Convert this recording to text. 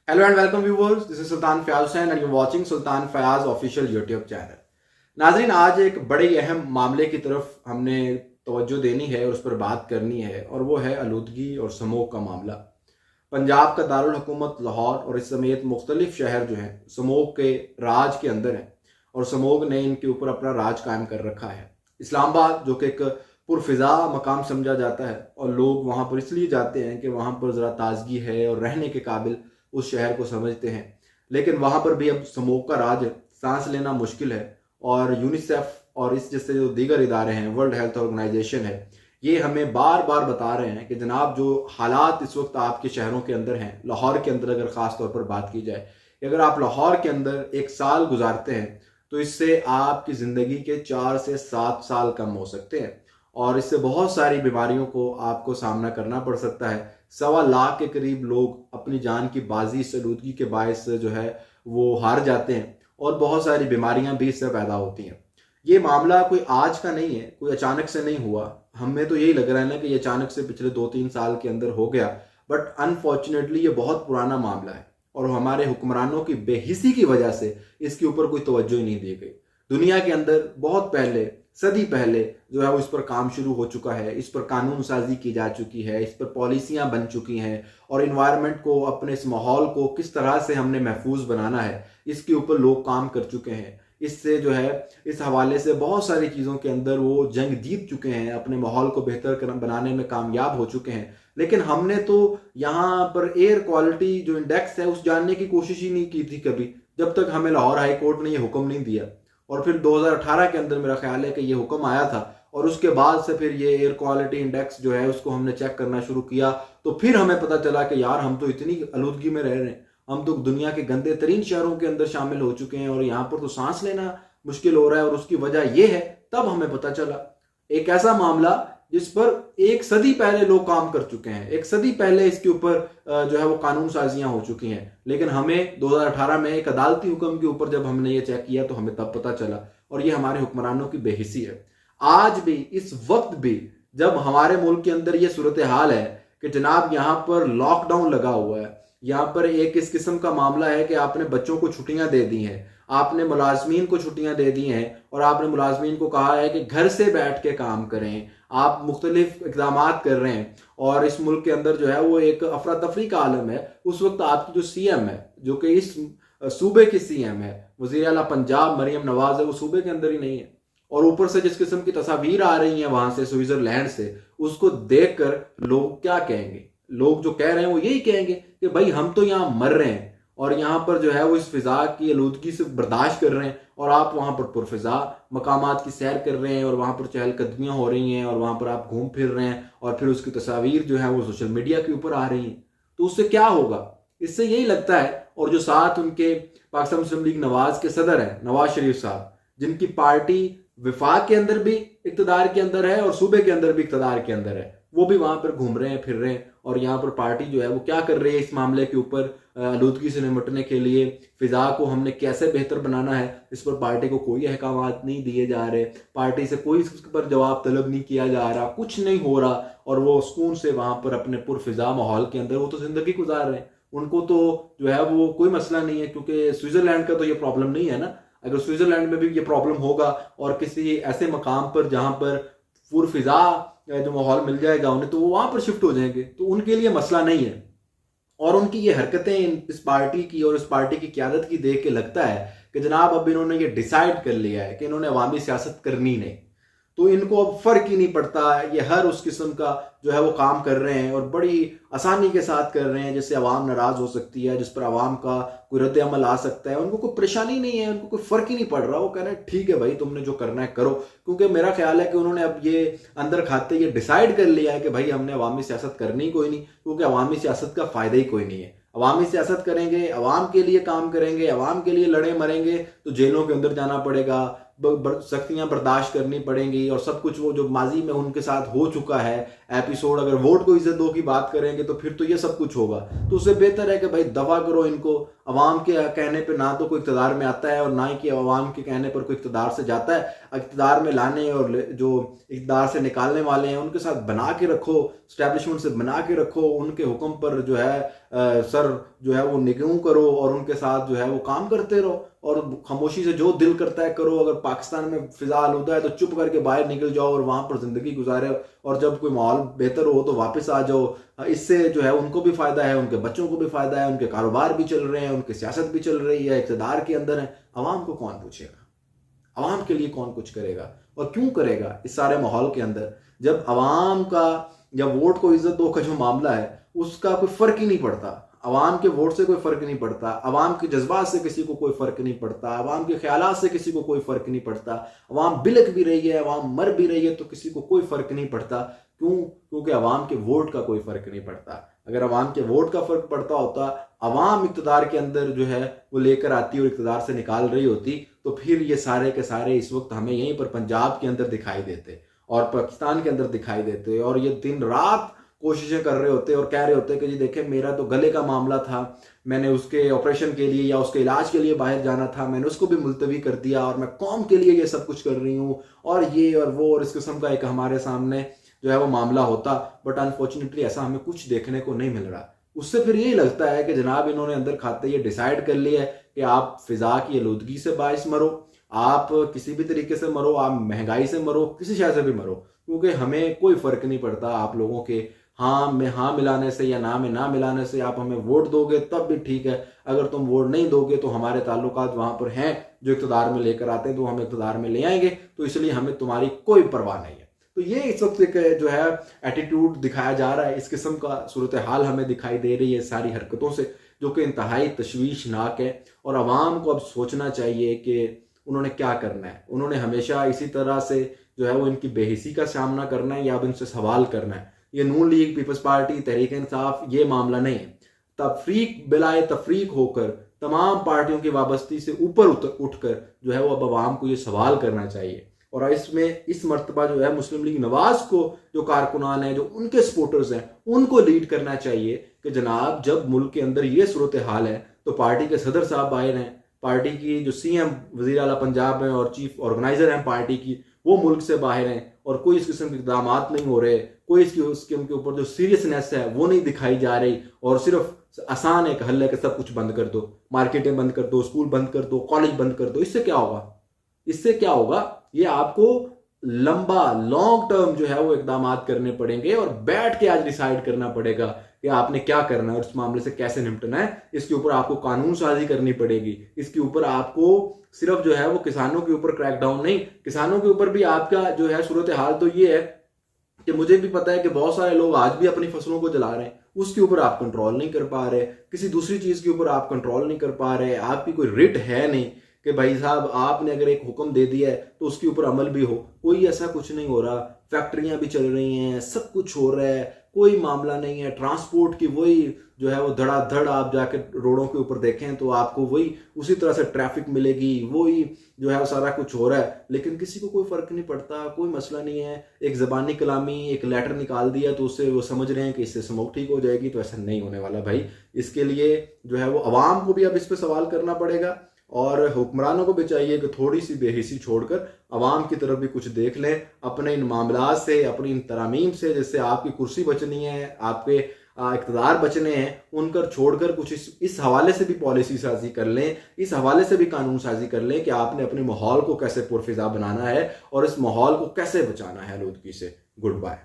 Hello and welcome viewers. This is Sultan Fayaz Hussain and you're watching Sultan Fayaz official YouTube channel. नाजरीन, आज एक बड़े अहम मामले की तरफ हमने तवज्जो देनी है और उस पर बात करनी है, और वो है आलूदगी और स्मोक का मामला। पंजाब का दारुल हुकूमत लाहौर और इस समेत मुख्तलिफ शहर जो हैं स्मोक के राज के अंदर हैं और स्मोक ने इनके ऊपर अपना राज कायम कर रखा है। इस्लामाबाद जो कि एक पुरफिज़ा मकाम समझा जाता है और लोग वहाँ पर इसलिए जाते हैं कि वहाँ पर ज़रा ताजगी है और रहने के काबिल उस शहर को समझते हैं, लेकिन वहाँ पर भी अब स्मोक का राज है, सांस लेना मुश्किल है। और यूनिसेफ और इस जैसे जो दीगर इदारे हैं, वर्ल्ड हेल्थ ऑर्गेनाइजेशन है, ये हमें बार बार बता रहे हैं कि जनाब जो हालात इस वक्त आपके शहरों के अंदर हैं, लाहौर के अंदर अगर ख़ास तौर पर बात की जाए, अगर आप लाहौर के अंदर एक साल गुजारते हैं तो इससे आपकी ज़िंदगी के 4 से 7 साल कम हो सकते हैं और इससे बहुत सारी बीमारियों को आपको सामना करना पड़ सकता है। 1.25 लाख के करीब लोग अपनी जान की बाजी इस आलूदगी के बायस जो है वो हार जाते हैं और बहुत सारी बीमारियां भी इससे पैदा होती हैं। ये मामला कोई आज का नहीं है, कोई अचानक से नहीं हुआ। हमें तो यही लग रहा है ना कि ये अचानक से पिछले 2-3 साल के अंदर हो गया, बट अनफॉर्चुनेटली ये बहुत पुराना मामला है और हमारे हुक्मरानों की बेहिसी की वजह से इसके ऊपर कोई तवज्जो ही नहीं दी गई। दुनिया के अंदर बहुत पहले, सदी पहले जो है वो इस पर काम शुरू हो चुका है, इस पर कानून साजी की जा चुकी है, इस पर पॉलिसियां बन चुकी हैं और इन्वायरमेंट को, अपने इस माहौल को किस तरह से हमने महफूज बनाना है, इसके ऊपर लोग काम कर चुके हैं। इससे जो है इस हवाले से बहुत सारी चीज़ों के अंदर वो जंग जीत चुके हैं, अपने माहौल को बेहतर बनाने में कामयाब हो चुके हैं। लेकिन हमने तो यहाँ पर एयर क्वालिटी जो इंडेक्स है उस जानने की कोशिश ही नहीं की थी कभी, जब तक हमें लाहौर हाई कोर्ट ने ये हुक्म नहीं दिया। और फिर 2018 के अंदर मेरा ख्याल है कि ये हुक्म आया था और उसके बाद से फिर ये एयर क्वालिटी इंडेक्स जो है उसको हमने चेक करना शुरू किया, तो फिर हमें पता चला कि यार हम तो इतनी आलूदगी में रह रहे हैं, हम तो दुनिया के गंदे तरीन शहरों के अंदर शामिल हो चुके हैं और यहाँ पर तो सांस लेना मुश्किल हो रहा है। और उसकी वजह यह है, तब हमें पता चला एक ऐसा मामला जिस पर 1 सदी पहले लोग काम कर चुके हैं, 1 सदी पहले इसके ऊपर जो है वो कानून साजियां हो चुकी हैं, लेकिन हमें 2018 में एक अदालती हुक्म के ऊपर जब हमने ये चेक किया तो हमें तब पता चला। और ये हमारे हुक्मरानों की बेहिसी है। आज भी, इस वक्त भी, जब हमारे मुल्क के अंदर ये सूरत हाल है कि जनाब यहाँ पर लॉकडाउन लगा हुआ है, यहाँ पर एक इस किस्म का मामला है कि आपने बच्चों को छुट्टियां दे दी हैं, आपने मुलाजमीन को छुट्टियां दे दी हैं और आपने मुलाजमीन को कहा है कि घर से बैठ के काम करें, आप मुख्तलिफ इक़दाम कर रहे हैं और इस मुल्क के अंदर जो है वो एक अफरा तफरी का आलम है। उस वक्त आपकी जो सीएम है, जो कि इस सूबे की सीएम है, वज़ीर आला पंजाब मरियम नवाज है, वो सूबे के अंदर ही नहीं है। और ऊपर से जिस किस्म की तस्वीर आ रही हैं वहां से, स्विट्जरलैंड से, उसको देखकर लोग क्या कहेंगे? लोग जो कह रहे हैं वो यही कहेंगे कि भाई हम तो यहाँ मर रहे हैं और यहाँ पर जो है वो इस फिजा की आलूदगी से बर्दाश्त कर रहे हैं और आप वहाँ पर पुरफिजा मकामात की सैर कर रहे हैं और वहाँ पर चहलकदमियाँ हो रही हैं और वहाँ पर आप घूम फिर रहे हैं और फिर उसकी तस्वीर जो है वो सोशल मीडिया के ऊपर आ रही हैं। तो उससे क्या होगा? इससे यही लगता है। और जो साथ उनके पाकिस्तान मुस्लिम लीग नवाज के सदर हैं, नवाज शरीफ साहब, जिनकी पार्टी विफाक के अंदर भी इक़्तिदार के अंदर है और सूबे के अंदर भी इक़्तिदार के अंदर है, वो भी वहां पर घूम रहे हैं, फिर रहे हैं। और यहाँ पर पार्टी जो है वो क्या कर रही है इस मामले के ऊपर, आलूदगी से निपटने के लिए फिजा को हमने कैसे बेहतर बनाना है, इस पर पार्टी को कोई अहकाम नहीं दिए जा रहे, पार्टी से कोई इस पर जवाब तलब नहीं किया जा रहा, कुछ नहीं हो रहा और वो सुकून से वहां पर अपने पुरफिजा माहौल के अंदर वो तो जिंदगी गुजार रहे हैं। उनको तो जो है वो कोई मसला नहीं है, क्योंकि स्विट्जरलैंड का तो ये प्रॉब्लम नहीं है ना। अगर स्विट्जरलैंड में भी ये प्रॉब्लम होगा और किसी ऐसे मकाम पर जहां पर पुरफिजा जो माहौल मिल जाएगा उन्हें, तो वो वहां पर शिफ्ट हो जाएंगे, तो उनके लिए मसला नहीं है। और उनकी ये हरकतें इस पार्टी की और इस पार्टी की क़यादत की देख के लगता है कि जनाब अब इन्होंने ये डिसाइड कर लिया है कि इन्होंने अवामी सियासत करनी नहीं, तो इनको अब फर्क ही नहीं पड़ता। ये हर उस किस्म का जो है वो काम कर रहे हैं और बड़ी आसानी के साथ कर रहे हैं जिससे अवाम नाराज हो सकती है, जिस पर अवाम का कोई रद्द अमल आ सकता है। उनको कोई परेशानी नहीं है, उनको कोई फर्क ही नहीं पड़ रहा। वो कह रहे हैं ठीक है भाई, तुमने जो करना है करो, क्योंकि मेरा ख्याल है कि उन्होंने अब ये अंदर खाते ये डिसाइड कर लिया है कि भाई हमने अवामी सियासत करनी कोई नहीं, क्योंकि अवामी सियासत का फायदा ही कोई नहीं है। अवामी सियासत करेंगे, अवाम के लिए काम करेंगे, अवाम के लिए लड़े मरेंगे तो जेलों के अंदर जाना पड़ेगा, सख्तियां बर्दाश्त करनी पड़ेंगी और सब कुछ वो जो माजी में उनके साथ हो चुका है एपिसोड, अगर वोट को इज्जत दो की बात करेंगे तो फिर तो ये सब कुछ होगा। तो उससे बेहतर है कि भाई दफा करो इनको, अवाम के कहने पे ना तो कोई इक़्तिदार में आता है और ना ही कि अवाम के कहने पर कोई इक़्तिदार से जाता है। इक़्तिदार में लाने और जो इक़्तिदार से निकालने वाले हैं उनके साथ बना के रखो, इस्टेब्लिशमेंट से बना के रखो, उनके हुक्म पर जो है सर जो है वो निगहूं करो और उनके साथ जो है वो काम करते रहो और खामोशी से जो दिल करता है करो। अगर पाकिस्तान में फिजा आलूदा है तो चुप करके बाहर निकल जाओ और वहाँ पर ज़िंदगी गुजारे, और जब कोई माहौल बेहतर हो तो वापस आ जाओ। इससे जो है उनको भी फ़ायदा है, उनके बच्चों को भी फ़ायदा है, उनके कारोबार भी चल रहे हैं, उनकी सियासत भी चल रही है, इक़्तिदार के अंदर है। अवाम को कौन पूछेगा? अवाम के लिए कौन कुछ करेगा और क्यों करेगा इस सारे माहौल के अंदर, जब अवाम का या वोट को इज्जत दो का जो मामला है उसका कोई फ़र्क ही नहीं पड़ता। अवाम के वोट से कोई फ़र्क नहीं पड़ता, अवाम के जज्बात से किसी को कोई फ़र्क नहीं पड़ता, अवाम के ख्यालात से किसी को कोई फ़र्क नहीं पड़ता। अवाम बिलख भी रही है, अवाम मर भी रही है तो किसी को कोई फ़र्क नहीं पड़ता। क्यों? क्योंकि अवाम के वोट का कोई फ़र्क नहीं पड़ता। अगर अवाम के वोट का फ़र्क पड़ता होता, अवाम इक़्तिदार के अंदर जो है वो लेकर आती और इक़्तिदार से निकाल रही होती, तो फिर ये सारे के सारे इस वक्त हमें यहीं पर पंजाब के अंदर दिखाई देते और पाकिस्तान के अंदर दिखाई देते और ये दिन रात कोशिशें कर रहे होते और कह रहे होते कि जी देखें मेरा तो गले का मामला था, मैंने उसके ऑपरेशन के लिए या उसके इलाज के लिए बाहर जाना था, मैंने उसको भी मुलतवी कर दिया और मैं कौम के लिए ये सब कुछ कर रही हूँ और ये और वो, और इस किस्म का एक हमारे सामने जो है वो मामला होता। बट अनफॉर्चुनेटली ऐसा हमें कुछ देखने को नहीं मिल रहा। उससे फिर यही लगता है कि जनाब इन्होंने अंदर खाते ये डिसाइड कर लिया है कि आप फिजा की आलूदगी से बाइस मरो, आप किसी भी तरीके से मरो, आप महंगाई से मरो, किसी शय से भी मरो, क्योंकि हमें कोई फ़र्क नहीं पड़ता आप लोगों के हाँ में हाँ मिलाने से या ना में ना मिलाने से। आप हमें वोट दोगे तब भी ठीक है, अगर तुम वोट नहीं दोगे तो हमारे ताल्लुकात वहाँ पर हैं जो इक़्तिदार में लेकर आते हैं तो हम इक़्तिदार में ले आएंगे, तो इसलिए हमें तुम्हारी कोई परवाह नहीं है। तो ये इस वक्त एक जो है एटीट्यूड दिखाया जा रहा है, इस किस्म का सूरत हाल हमें दिखाई दे रही है सारी हरकतों से, जो कि इंतहाई तशवीशनाक है। और आवाम को अब सोचना चाहिए कि उन्होंने क्या करना है। उन्होंने हमेशा इसी तरह से जो है वो इनकी बेहिसी का सामना करना है या अब इनसे सवाल करना है। ये नून league, peoples party, Tehreek Insaf ये मामला नहीं है। तफरीक बिलाए तफरीक होकर तमाम पार्टियों की वाबस्ती से ऊपर उठकर जो है वो अब आवाम को ये सवाल करना चाहिए। और इसमें इस मर्तबा जो है मुस्लिम लीग नवाज को जो कारकुनान हैं, जो उनके सपोर्टर्स हैं, उनको लीड करना चाहिए कि जनाब जब मुल्क के अंदर ये सूरत हाल है तो पार्टी के सदर साहब बाहर हैं, पार्टी की जो सीएम वज़ीर आला पंजाब हैं और चीफ ऑर्गेनाइजर हैं पार्टी की, वो मुल्क से बाहर हैं और कोई इस किस्म के इक़दाम नहीं हो रहे, कोई इसके उनके ऊपर जो सीरियसनेस है वो नहीं दिखाई जा रही और सिर्फ आसान एक हल है कि सब कुछ बंद कर दो, मार्केटें बंद कर दो, स्कूल बंद कर दो, कॉलेज बंद कर दो। इससे क्या होगा? इससे क्या होगा? ये आपको लंबा लॉन्ग टर्म जो है वो इकदाम करने पड़ेंगे और बैठ के आज डिसाइड करना पड़ेगा कि आपने क्या करना है और इस मामले से कैसे निपटना है। इसके ऊपर आपको कानून साजी करनी पड़ेगी। इसके ऊपर आपको सिर्फ जो है वो किसानों के ऊपर क्रैकडाउन नहीं, किसानों के ऊपर भी आपका जो है सूरत हाल तो ये है कि मुझे भी पता है कि बहुत सारे लोग आज भी अपनी फसलों को जला रहे हैं, उसके ऊपर आप कंट्रोल नहीं कर पा रहे, किसी दूसरी चीज के ऊपर आप कंट्रोल नहीं कर पा रहे, आपकी कोई रिट है नहीं कि भाई साहब आपने अगर एक हुक्म दे दिया है तो उसके ऊपर अमल भी हो। कोई ऐसा कुछ नहीं हो रहा। फैक्ट्रियां भी चल रही हैं, सब कुछ हो रहा है, कोई मामला नहीं है। ट्रांसपोर्ट की वही जो है वो धड़ाधड़ आप जाके रोडों के ऊपर देखें तो आपको वही उसी तरह से ट्रैफिक मिलेगी, वही जो है वो सारा कुछ हो रहा है, लेकिन किसी को कोई फर्क नहीं पड़ता, कोई मसला नहीं है। एक ज़बानी कलामी, एक लेटर निकाल दिया तो उससे वो समझ रहे हैं कि इससे स्मोक ठीक हो जाएगी, तो ऐसा नहीं होने वाला भाई। इसके लिए जो है वो अवाम को भी अब इस पर सवाल करना पड़ेगा और हुक्मरानों को भी चाहिए कि थोड़ी सी बेहिसी छोड़कर अवाम की तरफ भी कुछ देख लें अपने इन मामलात से, अपनी इन तरामीम से, जिससे आपकी कुर्सी बचनी है, आपके इक़्तिदार बचने हैं, उनकर छोड़कर कुछ इस हवाले से भी पॉलिसी साजी कर लें, इस हवाले से भी कानून साजी कर लें कि आपने अपने माहौल को कैसे पुरफिजा बनाना है और इस माहौल को कैसे बचाना है आलूदगी से। Good bye.